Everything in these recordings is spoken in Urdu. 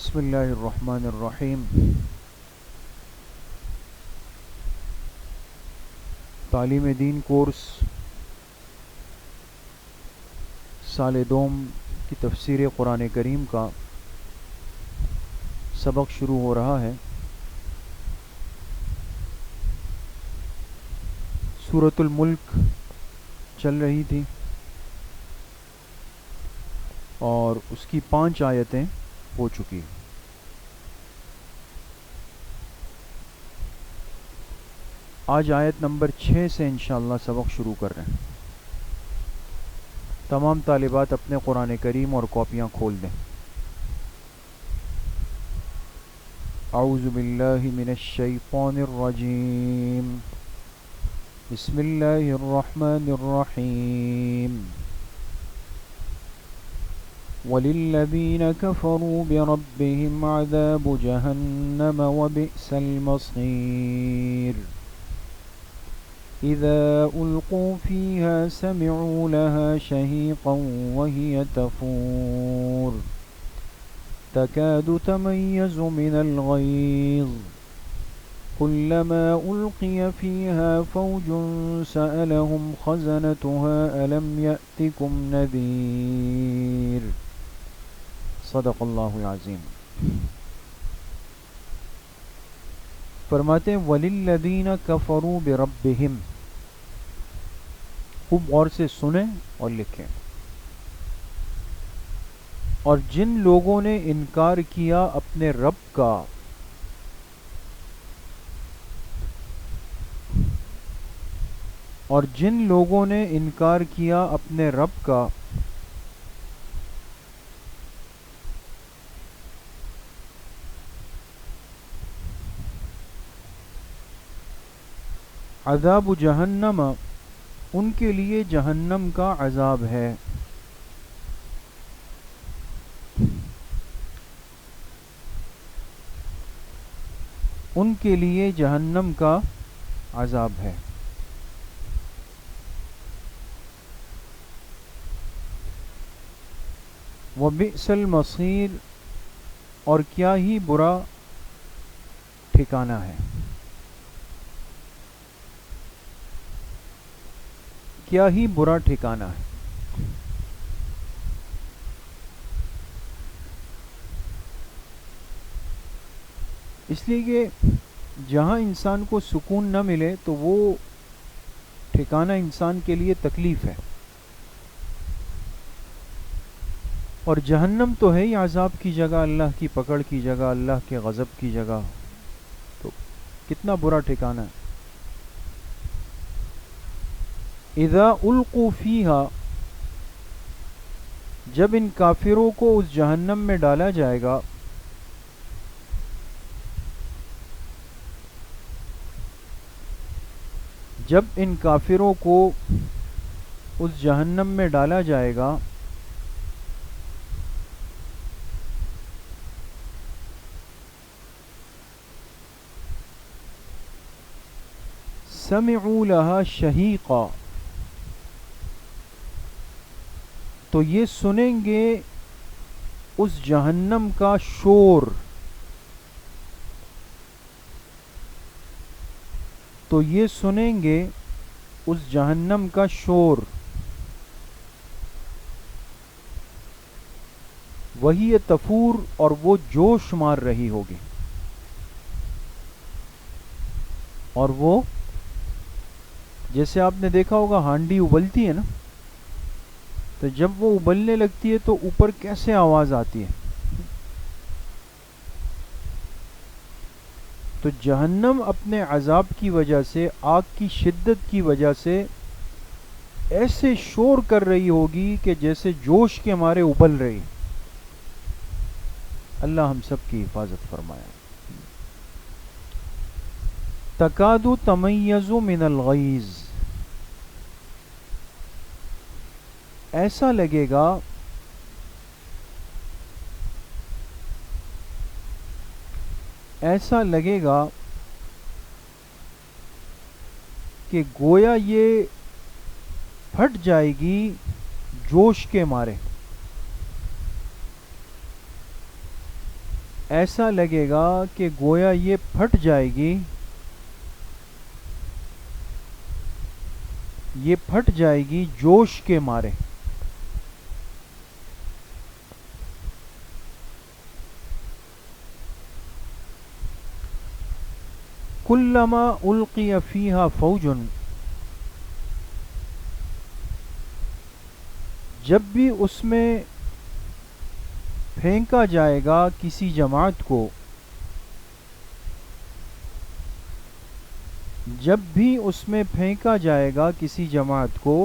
بسم اللہ الرحمن الرحیم۔ تعلیم دین کورس سال دوم کی تفسیر قرآن کریم کا سبق شروع ہو رہا ہے۔ سورۃ الملک چل رہی تھی اور اس کی 5 آیتیں ہو چکی۔ آج آیت نمبر 6 سے انشاءاللہ سبق شروع کر رہے ہیں۔ تمام طالبات اپنے قرآن کریم اور کاپیاں کھول دیں۔ اعوذ باللہ من الشیطان الرجیم، بسم اللہ الرحمن الرحیم۔ وَلِلَّذِينَ كَفَرُوا بِرَبِّهِمْ عَذَابُ جَهَنَّمَ وَبِئْسَ الْمَصِيرُ۔ إِذَا أُلْقُوا فِيهَا سَمِعُوا لَهَا شَهِيقًا وَهِيَ تَفُورُ تَكَادُ تَمَيَّزُ مِنَ الْغَيْظِ كُلَّمَا أُلْقِيَ فِيهَا فَوْجٌ سَأَلَهُمْ خَزَنَتُهَا أَلَمْ يَأْتِكُمْ نَذِيرٌ۔ صدق اللہ العظیم۔ فرماتے ہیں وَلِلَّذِينَ كَفَرُوا بِرَبِّهِمْ، خوب غور سے سنیں اور لکھیں۔ اور جن لوگوں نے انکار کیا اپنے رب کا، اور جن لوگوں نے انکار کیا اپنے رب کا، عذاب جہنم، ان کے لیے جہنم کا عذاب ہے۔ ان کے لیے جہنم کا عذاب ہے۔ وَبِئْسَ الْمَصِيرُ، اور کیا ہی برا ٹھکانہ ہے، کیا ہی برا ٹھکانہ ہے۔ اس لیے کہ جہاں انسان کو سکون نہ ملے تو وہ ٹھکانہ انسان کے لیے تکلیف ہے، اور جہنم تو ہے ہی عذاب کی جگہ، اللہ کی پکڑ کی جگہ، اللہ کے غضب کی جگہ، تو کتنا برا ٹھکانہ ہے۔ اذا القوا فیہا، جب ان کافروں کو اس جہنم میں ڈالا جائے گا، جب ان کافروں کو اس جہنم میں ڈالا جائے گا، سمعوا لہا شہیقا، تو یہ سنیں گے اس جہنم کا شور، تو یہ سنیں گے اس جہنم کا شور۔ وہی تفور، اور وہ جوش مار رہی ہوگی، اور وہ جیسے آپ نے دیکھا ہوگا ہانڈی ابلتی ہے نا، تو جب وہ ابلنے لگتی ہے تو اوپر کیسے آواز آتی ہے۔ تو جہنم اپنے عذاب کی وجہ سے، آگ کی شدت کی وجہ سے ایسے شور کر رہی ہوگی کہ جیسے جوش کے مارے ابل رہی۔ اللہ ہم سب کی حفاظت فرمائے۔ تکاد تمیز من الغیظ، ایسا لگے گا کہ گویا یہ پھٹ جائے گی جوش کے مارے۔ ایسا لگے گا کہ گویا یہ پھٹ جائے گی، یہ پھٹ جائے گی جوش کے مارے. کلما القی فیہا فوج، جب بھی اس میں پھینکا جائے گا کسی جماعت کو، جب بھی اس میں پھینکا جائے گا کسی جماعت کو،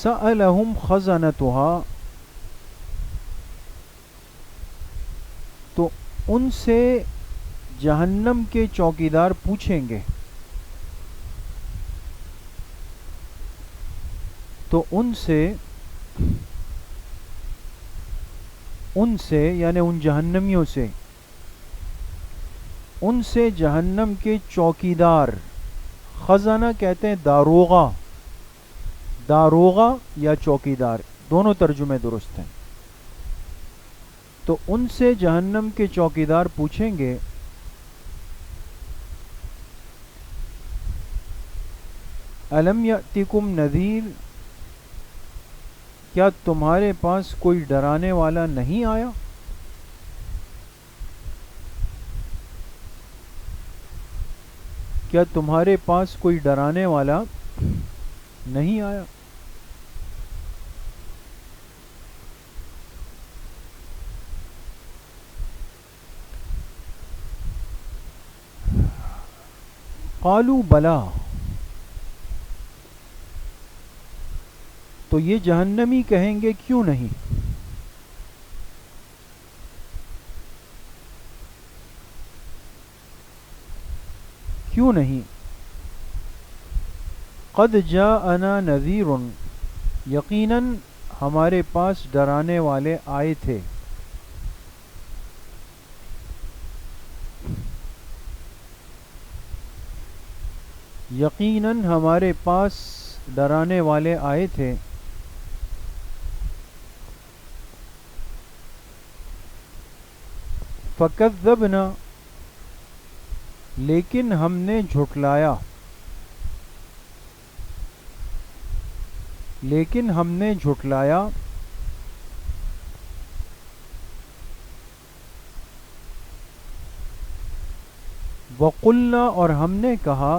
سألہم خزنتها، تو ان سے جہنم کے چوکیدار پوچھیں گے، تو ان سے یعنی ان جہنمیوں سے، ان سے جہنم کے چوکیدار، خزانہ کہتے ہیں داروغہ، داروغہ یا چوکیدار دونوں ترجمے درست ہیں. تو ان سے جہنم کے چوکیدار پوچھیں گے الم یأتکم نذیر، کیا تمہارے پاس کوئی ڈرانے والا نہیں آیا؟ کیا تمہارے پاس کوئی ڈرانے والا نہیں آیا؟ قالوا بلا، تو یہ جہنمی کہیں گے کیوں نہیں. کیوں نہیں؟ قد جاءنا نذیر، یقیناً ہمارے پاس ڈرانے والے آئے تھے. یقیناً ہمارے پاس ڈرانے والے آئے تھے. فکذبنا، لیکن ہم نے جھٹلایا، لیکن ہم نے جھٹلایا. وقلنا، اور ہم نے کہا،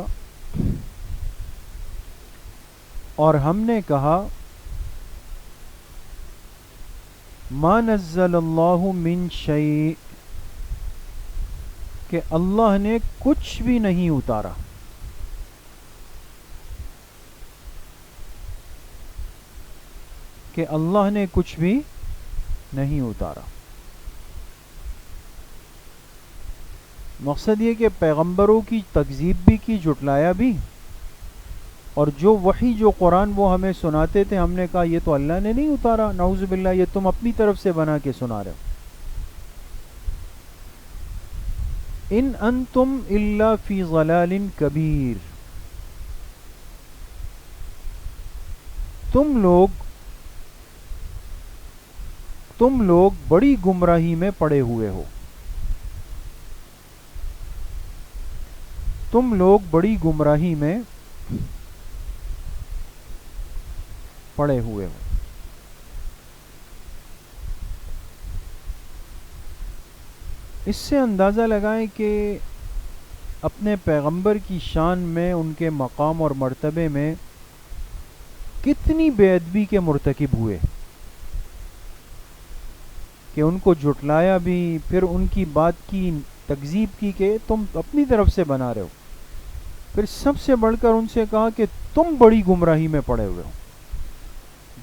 اور ہم نے کہا ما نزل اللہ من شیء، کہ اللہ نے کچھ بھی نہیں اتارا. کہ اللہ نے کچھ بھی نہیں اتارا. مقصد یہ کہ پیغمبروں کی تکذیب بھی کی، جھٹلایا بھی، اور جو وحی جو قرآن وہ ہمیں سناتے تھے ہم نے کہا یہ تو اللہ نے نہیں اتارا، نعوذ باللہ یہ تم اپنی طرف سے بنا کے سنا رہے ہو. ان انتم الا فی ضلال کبیر، تم لوگ بڑی گمراہی میں پڑے ہوئے ہو. تم لوگ بڑی گمراہی میں پڑے ہوئے ہو. اس سے اندازہ لگائیں کہ اپنے پیغمبر کی شان میں، ان کے مقام اور مرتبے میں کتنی بے ادبی کے مرتکب ہوئے، کہ ان کو جھٹلایا بھی، پھر ان کی بات کی تکذیب کی کہ تم اپنی طرف سے بنا رہے ہو، پھر سب سے بڑھ کر ان سے کہا کہ تم بڑی گمراہی میں پڑے ہوئے ہو.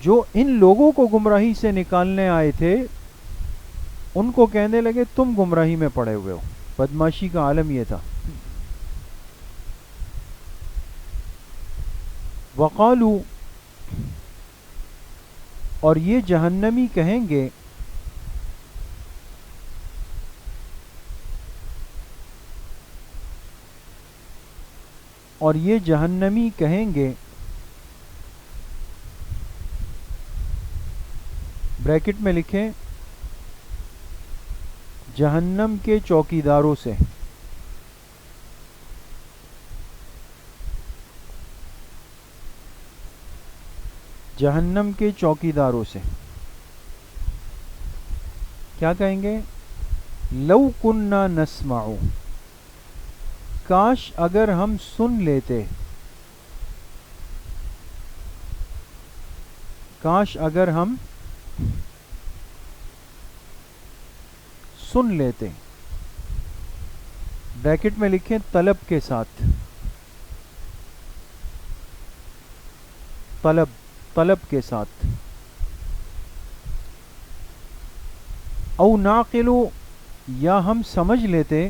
جو ان لوگوں کو گمراہی سے نکالنے آئے تھے ان کو کہنے لگے تم گمراہی میں پڑے ہوئے ہو. بدماشی کا عالم یہ تھا. وقالو، اور یہ جہنمی کہیں گے اور یہ جہنمی کہیں گے، بریکٹ میں لکھیں جہنم کے چوکیداروں سے، جہنم کے چوکیداروں سے کیا کہیں گے؟ لو کننا نسمع، کاش اگر ہم سن لیتے، کاش اگر ہم سن لیتے، بریکٹ میں لکھیں طلب کے ساتھ، طلب کے ساتھ، او ناقلو، یا ہم سمجھ لیتے،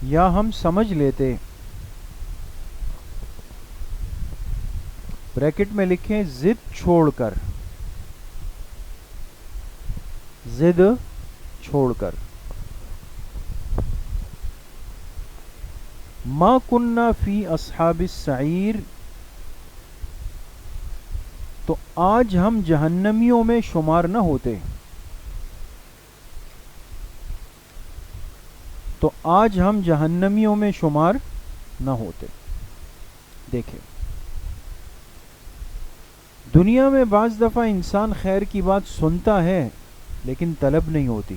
یا ہم سمجھ لیتے، بریکٹ میں لکھیں ضد چھوڑ کر، ضد چھوڑ کر، ما کننا فی اصحاب السعیر، تو آج ہم جہنمیوں میں شمار نہ ہوتے، تو آج ہم جہنمیوں میں شمار نہ ہوتے۔ دیکھیں دنیا میں بعض دفعہ انسان خیر کی بات سنتا ہے لیکن طلب نہیں ہوتی،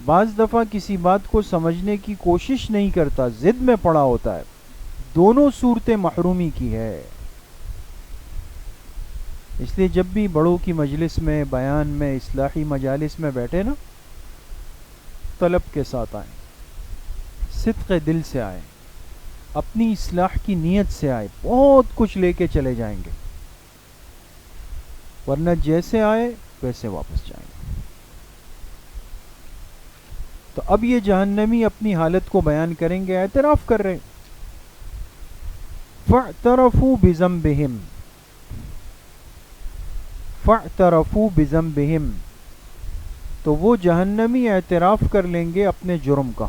بعض دفعہ کسی بات کو سمجھنے کی کوشش نہیں کرتا، ضد میں پڑا ہوتا ہے، دونوں صورتیں محرومی کی ہے۔ اس لیے جب بھی بڑوں کی مجلس میں، بیان میں، اصلاحی مجالس میں بیٹھے نا، طلب کے ساتھ آئیں، صدق دل سے آئیں، اپنی اصلاح کی نیت سے آئے، بہت کچھ لے کے چلے جائیں گے، ورنہ جیسے آئے ویسے واپس جائیں گے۔ تو اب یہ جہنمی اپنی حالت کو بیان کریں گے، اعتراف کر رہے، فاعترفوا بذنبہم، فاعترفوا بذنبہم، تو وہ جہنمی اعتراف کر لیں گے اپنے جرم کا،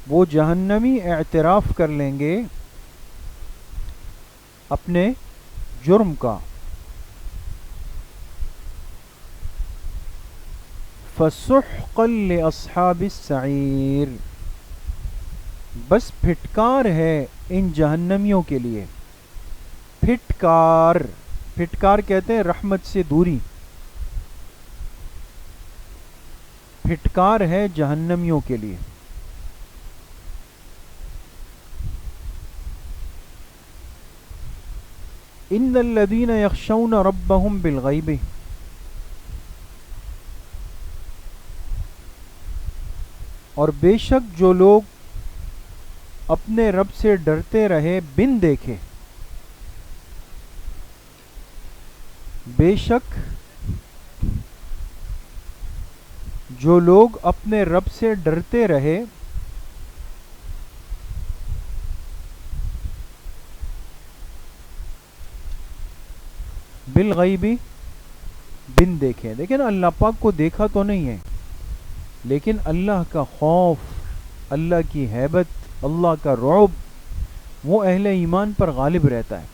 وہ جہنمی اعتراف کر لیں گے اپنے جرم کا، فَسُحْقًا لِأَصْحَابِ السَّعِيرِ، بس پھٹکار ہے ان جہنمیوں کے لیے، پھٹکار، پھٹکار کہتے ہیں رحمت سے دوری، پھٹکار ہے جہنمیوں کے لیے۔ ان الذین یخشون ربهم بالغیب، اور بے شک جو لوگ اپنے رب سے ڈرتے رہے بن دیکھے، بے شک جو لوگ اپنے رب سے ڈرتے رہے بالغیبی، بن دیکھے، دیکھیں اللہ پاک کو دیکھا تو نہیں ہے، لیکن اللہ کا خوف، اللہ کی ہیبت، اللہ کا رعب وہ اہل ایمان پر غالب رہتا ہے۔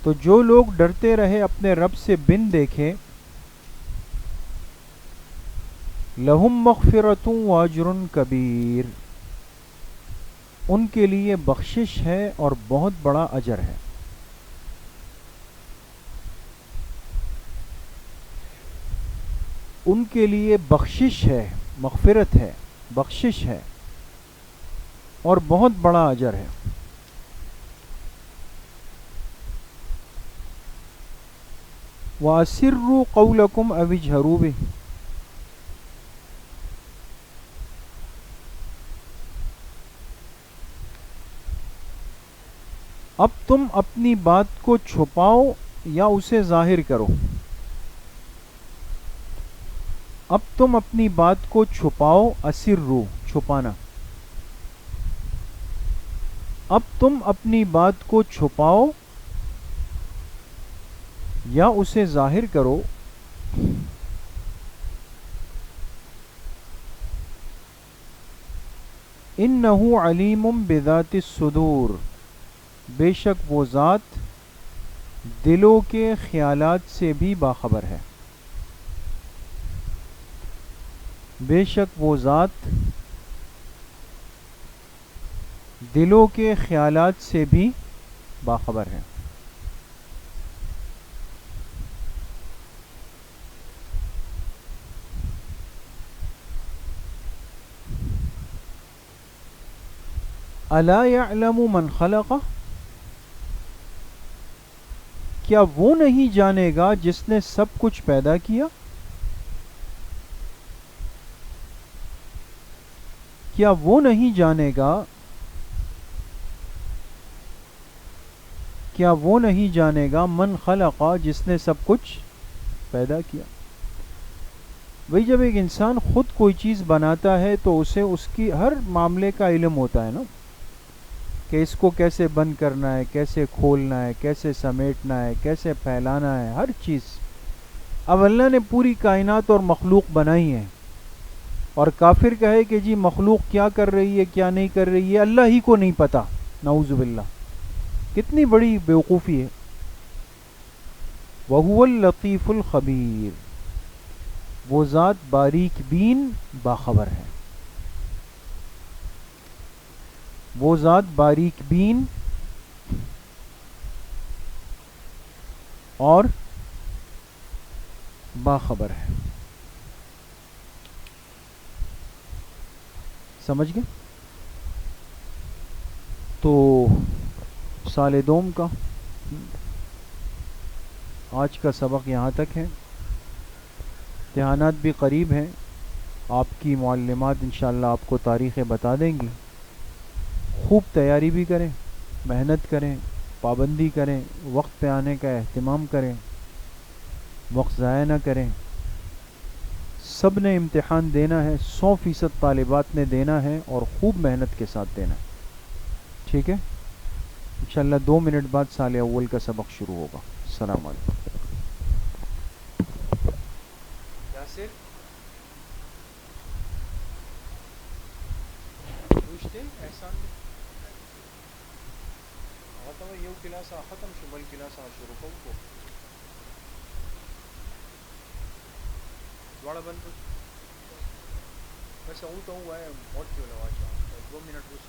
تو جو لوگ ڈرتے رہے اپنے رب سے بن دیکھے، لہم مغفرۃ واجر کبیر، ان کے لیے بخشش ہے اور بہت بڑا اجر ہے۔ ان کے لیے بخشش ہے، مغفرت ہے، بخشش ہے اور بہت بڑا اجر ہے۔ وَأَسِرُّوا قَوْلَكُمْ أَوِ اجْهَرُوا بِهِ، اب تم اپنی بات کو چھپاؤ یا اسے ظاہر کرو، اب تم اپنی بات کو چھپاؤ، اسروا چھپانا، اب تم اپنی بات کو چھپاؤ یا اسے ظاہر کرو، انہ علیم بذات الصدور، بے شک وہ ذات دلوں کے خیالات سے بھی باخبر ہے، بے شک وہ ذات دلوں کے خیالات سے بھی باخبر ہے۔ الا یعلم من خلق، کیا وہ نہیں جانے گا جس نے سب کچھ پیدا کیا؟ کیا وہ نہیں جانے گا، کیا وہ نہیں جانے گا من خلق، جس نے سب کچھ پیدا کیا؟ وہی جب ایک انسان خود کوئی چیز بناتا ہے تو اسے اس کی ہر معاملے کا علم ہوتا ہے نا، کہ اس کو کیسے بند کرنا ہے، کیسے کھولنا ہے، کیسے سمیٹنا ہے، کیسے پھیلانا ہے، ہر چیز۔ اب اللہ نے پوری کائنات اور مخلوق بنائی ہے، اور کافر کہے کہ جی مخلوق کیا کر رہی ہے کیا نہیں کر رہی ہے اللہ ہی کو نہیں پتا، نعوذ باللہ، کتنی بڑی بیوقوفی ہے۔ وَهُوَ اللطیف الخبیر، وہ ذات باریک بین باخبر ہے، وہ ذات باریک بین اور باخبر ہے۔ سمجھ گئے؟ تو سال دوم کا آج کا سبق یہاں تک ہے، امتحانات بھی قریب ہیں، آپ کی معلمات انشاءاللہ آپ کو تاریخیں بتا دیں گی، خوب تیاری بھی کریں، محنت کریں، پابندی کریں، وقت پہ آنے کا اہتمام کریں، وقت ضائع نہ کریں۔ سب نے امتحان دینا ہے، 100% طالبات نے دینا ہے، اور خوب محنت کے ساتھ دینا ہے، ٹھیک ہے؟ انشاءاللہ 2 منٹ بعد سال اول کا سبق شروع ہوگا۔ السلام علیکم۔ یاسر پوچھتے احسان میں یہ کلاس ختم شمال کلاس شروع کو دوڑا بند ویسے ہوں تو ہوا ہے بہت کیوں لوا 2 منٹ